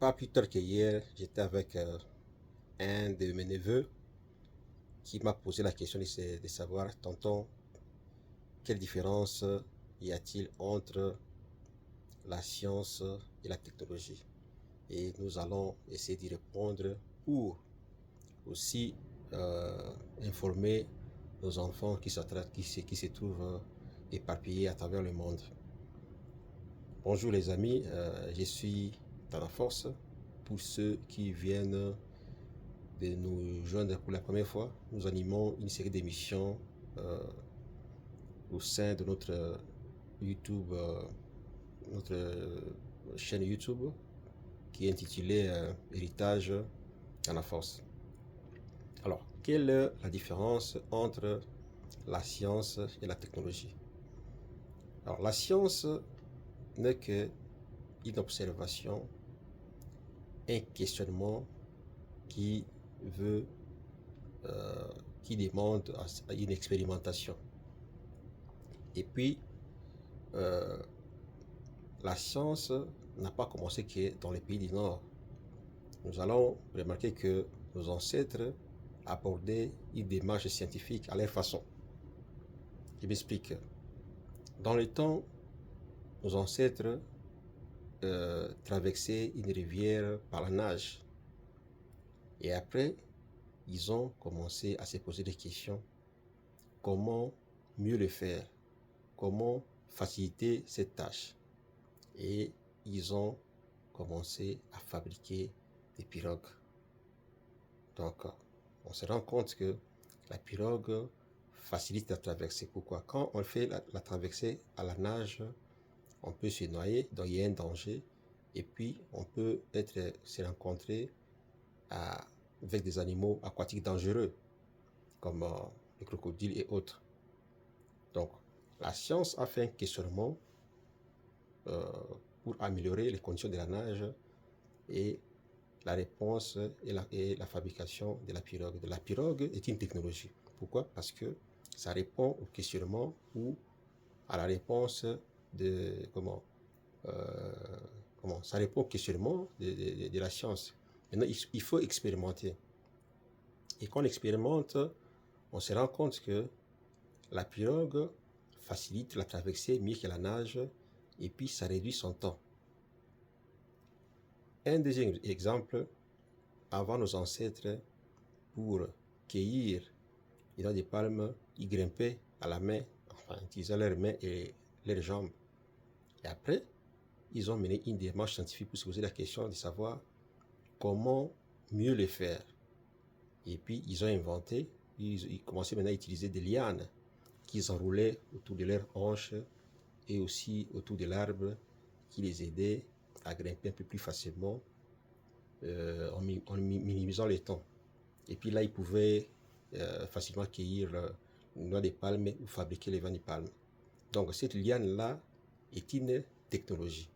Pas plus tard qu'hier, j'étais avec un de mes neveux qui m'a posé la question de savoir, tonton, quelle différence y a-t-il entre la science et la technologie? Et nous allons essayer d'y répondre pour aussi informer nos enfants qui se trouvent éparpillés à travers le monde. Bonjour les amis, je suis dans la force. Pour ceux qui viennent de nous joindre pour la première fois, nous animons une série d'émissions au sein de notre YouTube, notre chaîne YouTube qui est intitulée Héritage dans la force. Alors, quelle est la différence entre la science et la technologie? Alors, la science n'est qu'une observation, un questionnement qui veut, qui demande à une expérimentation. Et puis, la science n'a pas commencé que dans les pays du Nord. Nous allons remarquer que nos ancêtres abordaient une démarche scientifique à leur façon. Je m'explique. Dans le temps, nos ancêtres traversaient une rivière par la nage. Et après, ils ont commencé à se poser des questions. Comment mieux le faire? Comment faciliter cette tâche? Et ils ont commencé à fabriquer des pirogues. Donc, on se rend compte que la pirogue facilite la traversée. Pourquoi? Quand on fait la traversée à la nage, on peut se noyer, donc il y a un danger. Et puis, on peut se rencontrer avec des animaux aquatiques dangereux, comme les crocodiles et autres. Donc, la science a fait un questionnement pour améliorer les conditions de la nage et la réponse et la fabrication de la pirogue. La pirogue est une technologie. Pourquoi? Parce que ça répond au questionnement ou à la réponse de ça répond au questionnement de la science. Maintenant, il faut expérimenter. Et quand on expérimente, on se rend compte que la pirogue facilite la traversée mieux que la nage et puis ça réduit son temps. Un deuxième exemple, avant nos ancêtres, pour cueillir les noix de palme, ils grimpaient à la main, enfin, utilisant leurs mains et leurs jambes. Et après, ils ont mené une démarche scientifique pour se poser la question de savoir comment mieux le faire. Et puis, ils ont inventé, ils commençaient maintenant à utiliser des lianes qu'ils enroulaient autour de leurs hanches et aussi autour de l'arbre qui les aidait à grimper un peu plus facilement en minimisant le temps. Et puis là, ils pouvaient facilement cueillir une noix de palme ou fabriquer les vins de palme. Donc, cette liane-là est une technologie.